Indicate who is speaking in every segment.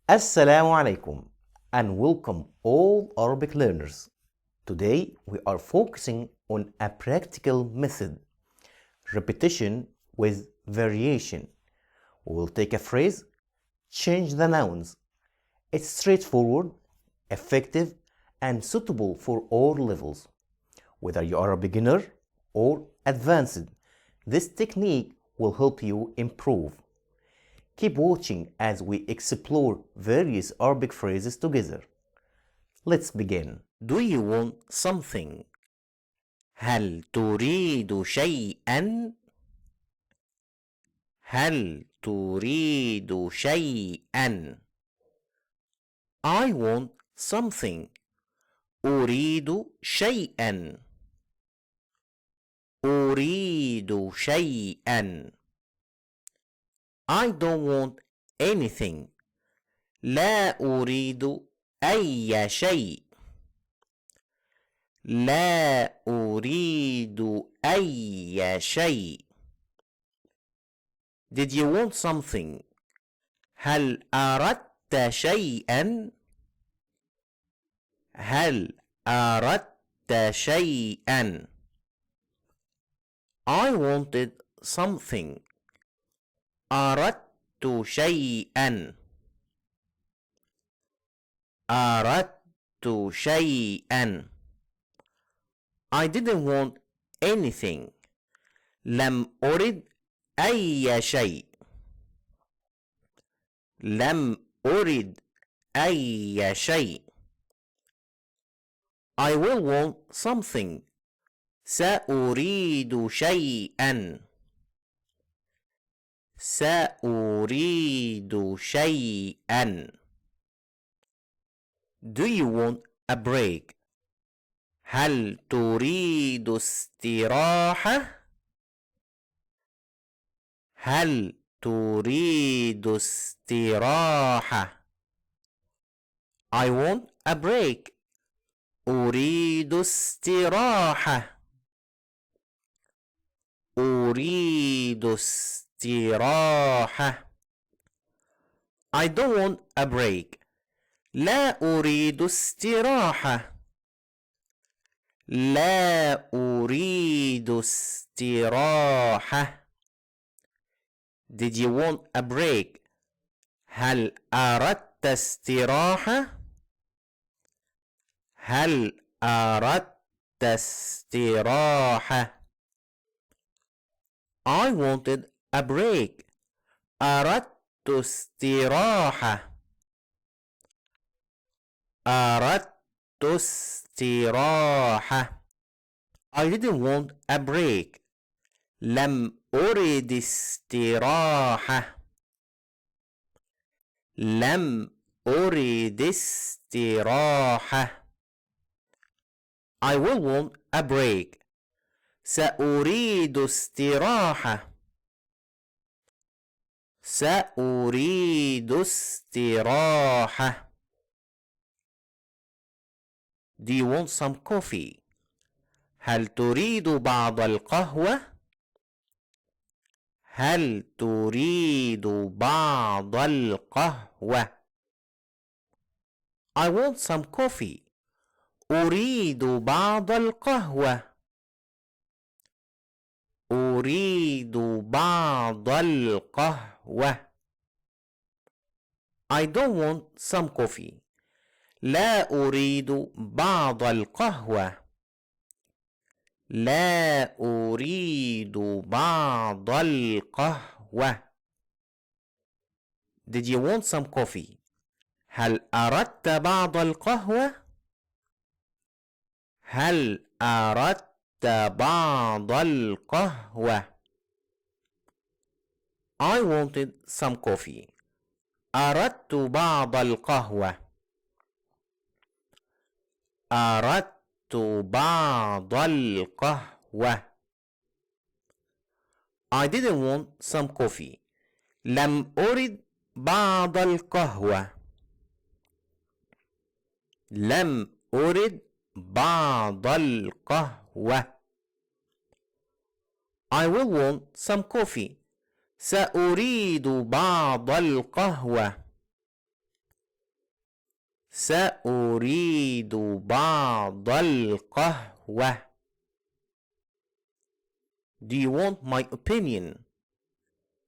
Speaker 1: Assalamu alaikum and welcome all Arabic learners. Today we are focusing on a practical method, repetition with variation. We will take a phrase, change the nouns. It's straightforward, effective, and suitable for all levels. Whether you are a beginner or advanced, this technique will help you improve. Keep watching as we explore various Arabic phrases together. Let's begin. Do you want something? هل تريد شيئا؟ هل تريد شيئا؟ I want something. أريد شيئا. أريد شيئا. I don't want anything. لا أريد أي شيء. لا أريد أي شيء. Did you want something? هل أردت شيئا؟ هل أردت شيئا؟ I wanted something. أردت شيئا. أردت شيئا. I didn't want anything. لم أرد أي شيء. لم أرد أي شيء. I will want something. سأريد شيئا. سأريد شيئا. Do you want a break? هل تريد استراحة؟ هل تريد استراحة؟ I want a break. أريد استراحة. أريد استراحة. I don't want a break. لا أريد استراحة. لا أريد استراحة. Did you want a break? هل أردت استراحة؟ هل أردت استراحة؟ I wanted a break. أردت استراحة. أردت استراحة. I didn't want a break. لم أرد استراحة. لم أرد استراحة. I will want a break. سأريد استراحة. سأريد استراحة. Do you want some coffee? هل تريد بعض القهوة؟ هل تريد بعض القهوة؟ I want some coffee. أريد بعض القهوة. أريد بعض القهوة. I don't want some coffee. لا أريد بعض القهوة. لا أريد بعض القهوة. Did you want some coffee? هل أردت بعض القهوة؟ هل أردت بعض القهوة؟ I wanted some coffee. أردت بعض القهوة. أردت بعض القهوة. I didn't want some coffee. لم أرد بعض القهوة. لم أرد بعض القهوة. I will want some coffee. سأريد بعض القهوة. سأريد بعض القهوة. Do you want my opinion?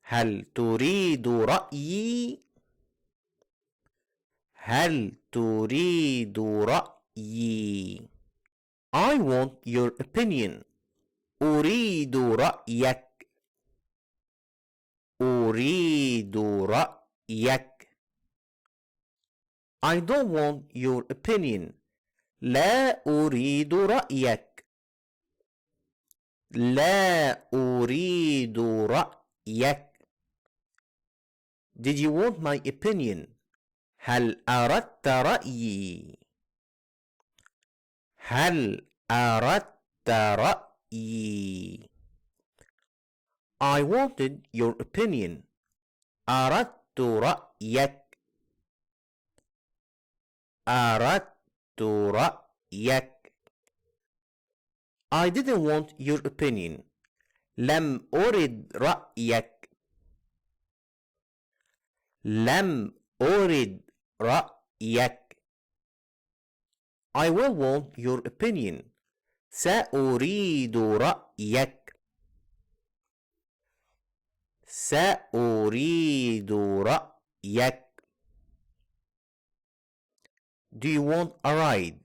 Speaker 1: هل تريد رأيي؟ هل تريد رأيي؟ I want your opinion. أريد رأيك. أريد رأيك. I don't want your opinion. لا أريد رأيك. لا أريد رأيك. Did you want my opinion? هل أردت رأيي؟ هل أردت رأيي؟ I wanted your opinion. أردت رأيك. أردت رأيك. I didn't want your opinion. لم أرد رأيك. لم أرد رأيك. I will want your opinion. سأريد رأيك. سأريد رأيك. Do you want a ride?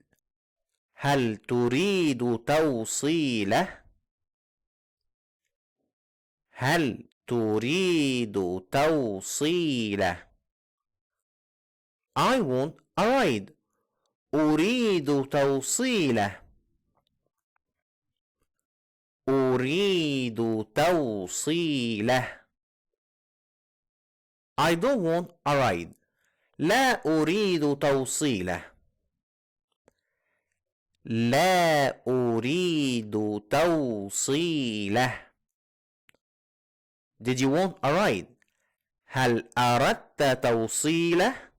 Speaker 1: هل تريد توصيله؟ هل تريد توصيله؟ I want a ride. أريد توصيله. أريد توصيله. I don't want a ride. لا أريد توصيله. لا أريد توصيله. Did you want a ride? هل أردت توصيله؟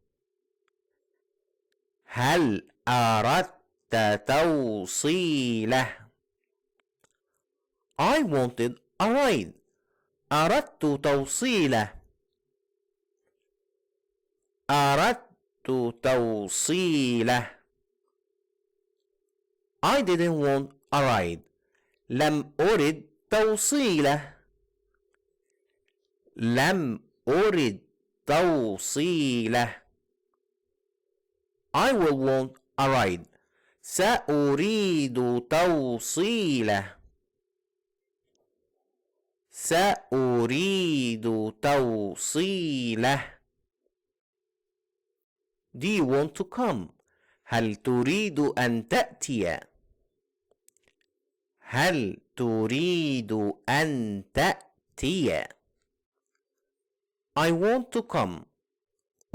Speaker 1: هل أردت توصيله؟ I wanted a ride. أردت توصيله. أردت توصيله. I didn't want a ride. لم أرد توصيله. لم أرد توصيله. I will want a ride. سأريد توصيله. سأريد توصيله. Do you want to come? هل تريد أن تأتي؟ هل تريد أن تأتي؟ I want to come.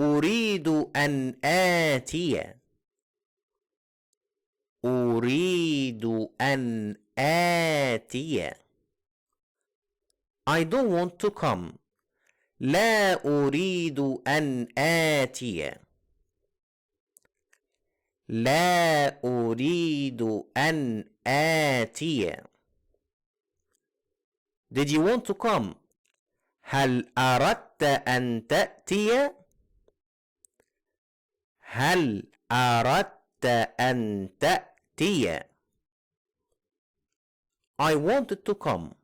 Speaker 1: أريد أن آتي. أريد أن آتي. I don't want to come. لا أريد أن آتي. لا أريد أن آتي. Did you want to come? هل أردت أن تأتي؟ هل أردت أن تأتي؟ I wanted to come.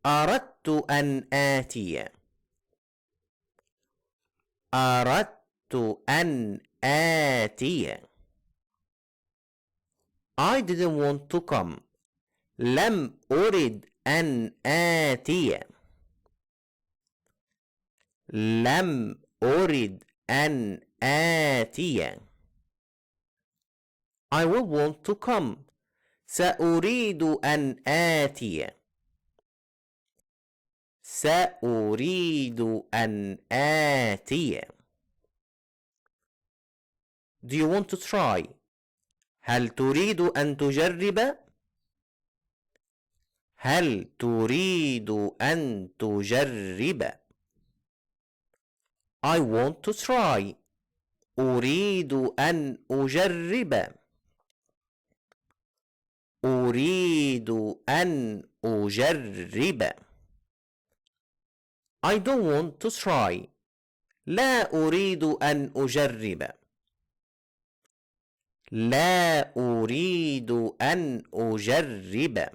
Speaker 1: أردت أن آتي. أردت أن آتي. I didn't want to come. لم أرد أن آتي. لم أرد أن آتي. I will want to come. سأريد أن آتي. سأريد أن آتي. Do you want to try? هل تريد أن تجرب؟ هل تريد أن تجرب؟ I want to try. أريد أن أجرب. أريد أن أجرب. I don't want to try. لا أريد أن أجرب. لا أريد أن أجرب.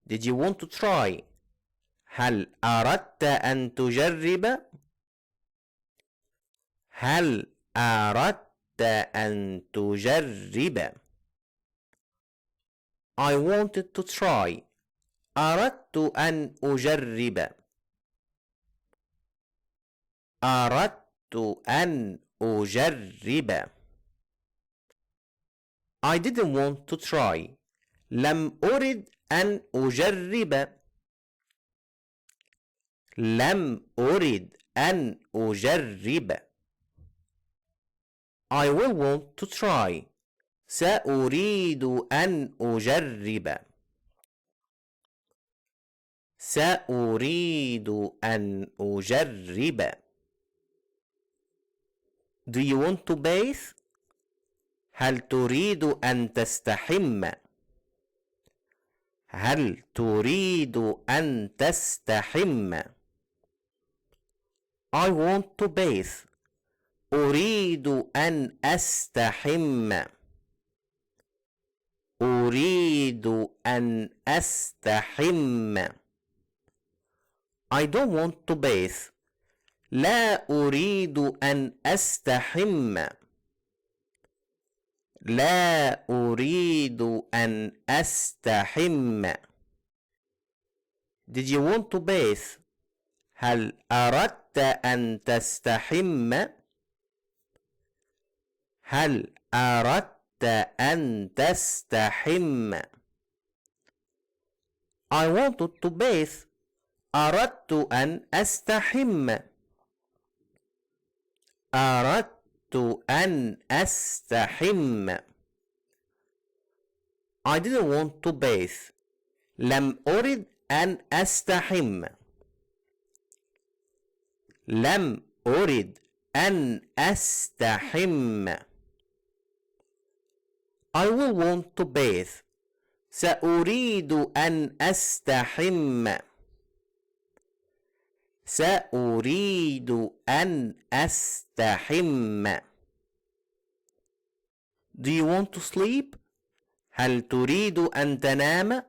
Speaker 1: Did you want to try? هل أردت أن تجرب؟ هل أردت أن تجرب؟ I wanted to try. أردت أن أجرب. أردت أن أجرب. I didn't want to try. لم أرد أن أجرب. لم أرد أن أجرب. I will want to try. سأريد أن أجرب. سأريد أن أجرب. Do you want to bathe? هل تريد أن تستحم؟ هل تريد أن تستحم؟ I want to bathe. أريد أن أستحم. أريد أن أستحم. I don't want to bathe. لا أريد أن أستحم. لا أريد أن أستحم. Did you want to bathe? هل أردت أن تستحم؟ هل أردت أن تستحم؟ I wanted to bathe. أردت أن أستحم. أردت أن أستحم. I didn't want to bathe. لم أرد أن أستحم. لم أرد أن أستحم. I will want to bathe. سأريد أن أستحم. سأريد أن أستحم. Do you want to sleep? هل تريد أن تنام؟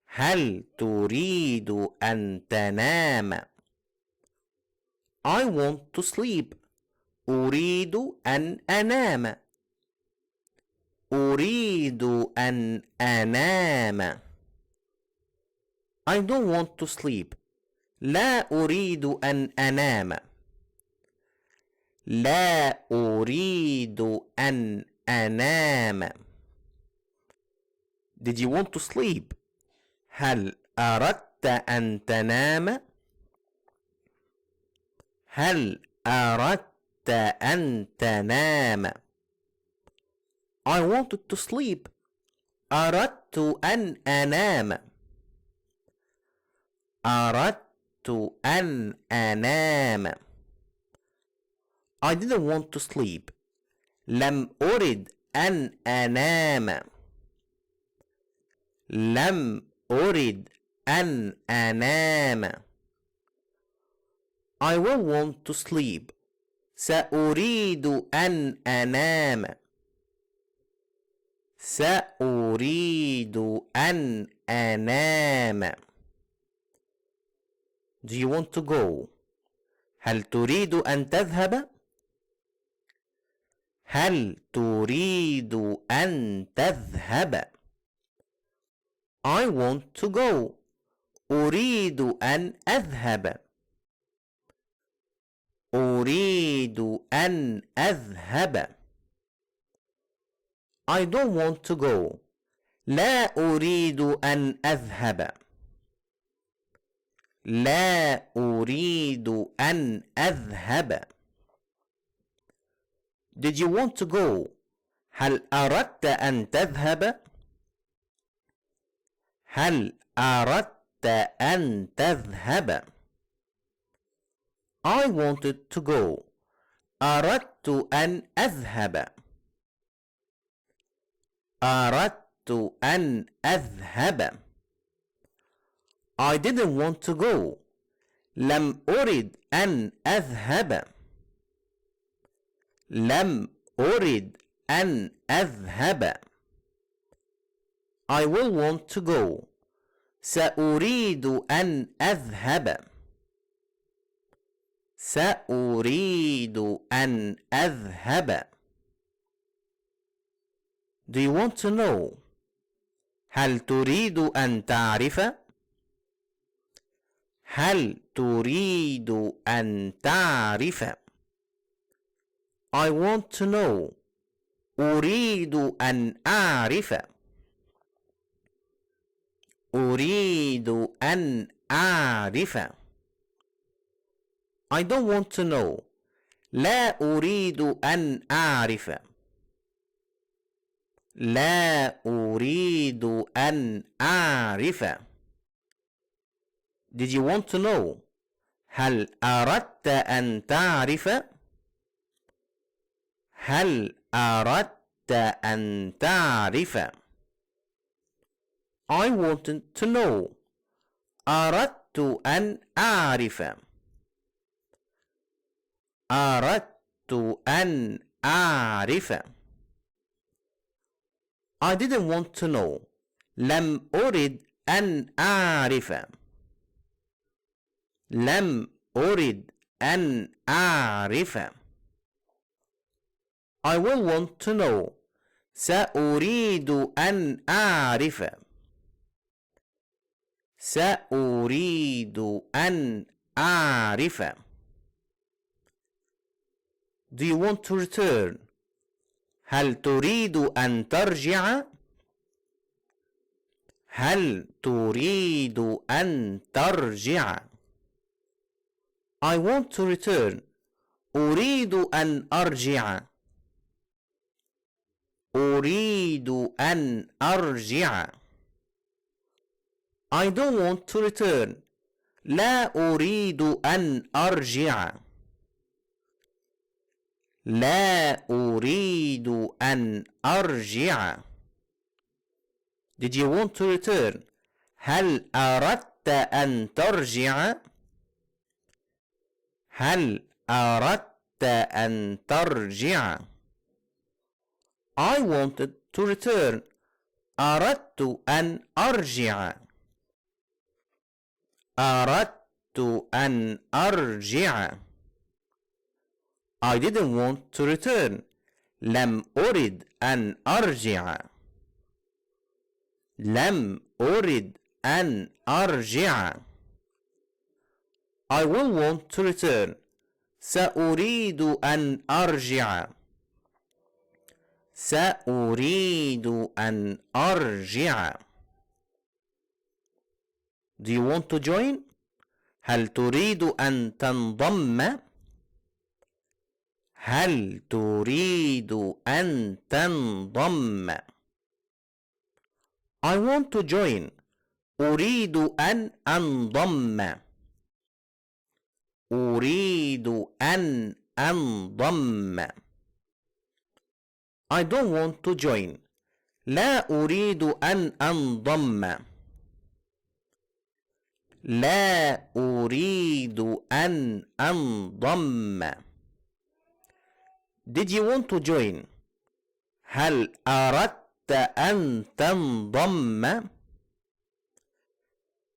Speaker 1: هل تريد أن تنام؟ I want to sleep. أريد أن أنام. أريد أن أنام. I don't want to sleep. لا أريد أن أنام. لا أريد أن أنام. Did you want to sleep? هل أردت أن تنام؟ هل أردت أن تنام؟ I wanted to sleep. أردت أن أنام. أردت أن أنام. I didn't want to sleep. لم أرد أن أنام. لم أرد أن أنام. I will want to sleep. سأريد أن أنام. سأريد أن أنام. Do you want to go? هل تريد أن تذهب؟ هل تريد أن تذهب؟ I want to go. أريد أن أذهب. أريد أن أذهب. I don't want to go. لا أريد أن أذهب. لا أريد أن أذهب. Did you want to go? هل أردت أن تذهب؟ هل أردت أن تذهب؟ I wanted to go. أردت أن أذهب. أردت أن أذهب. I didn't want to go. لم أرد أن أذهب. لم أرد أن أذهب. I will want to go. سأريد أن أذهب. سأريد أن أذهب. Do you want to know? هل تريد أن تعرف؟ هل تريد أن تعرف؟ I want to know. أريد أن أعرف. أريد أن أعرف. I don't want to know. لا أريد أن أعرف. لا أريد أن أعرف. Did you want to know? هل أردت أن تعرف؟ هل أردت أن تعرف؟ I wanted to know. أردت أن أعرف. أردت أن أعرف. I didn't want to know. لم أرد أن أعرف. لم أرد أن أعرف. I will want to know. سأريد أن أعرف. سأريد أن أعرف. Do you want to return? هل تريد أن ترجع؟ هل تريد أن ترجع؟ I want to return. أريد أن أرجع. أريد أن أرجع. I don't want to return. لا أريد أن أرجع. لا أريد أن أرجع. Did you want to return? هل أردت أن ترجع؟ هل أردت أن ترجع؟ I wanted to return. أردت أن أرجع. أردت أن أرجع. I didn't want to return. لم أرد أن أرجع. لم أرد أن أرجع. I will want to return. سأريد أن أرجع. سأريد أن أرجع. Do you want to join? هل تريد أن تنضم؟ هل تريد أن تنضم؟ I want to join. أريد أن أنضم. أريد أن أنضم. I don't want to join. لا أريد أن أنضم. لا أريد أن أنضم. Did you want to join? هل أردت أن تنضم؟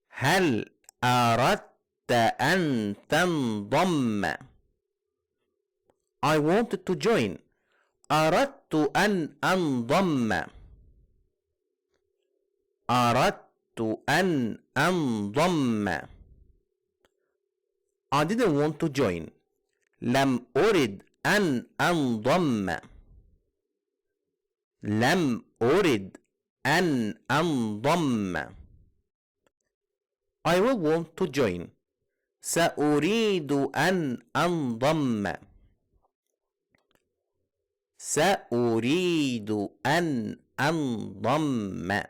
Speaker 1: هل أردت أن تنضم؟ I wanted to join. أردت أن أنضم. أردت أن أنضم. I didn't want to join. لم أرد أن أنضم. لم أرد أن أنضم. I will want to join. سأريد أن أنضم. سأريد أن أنضم.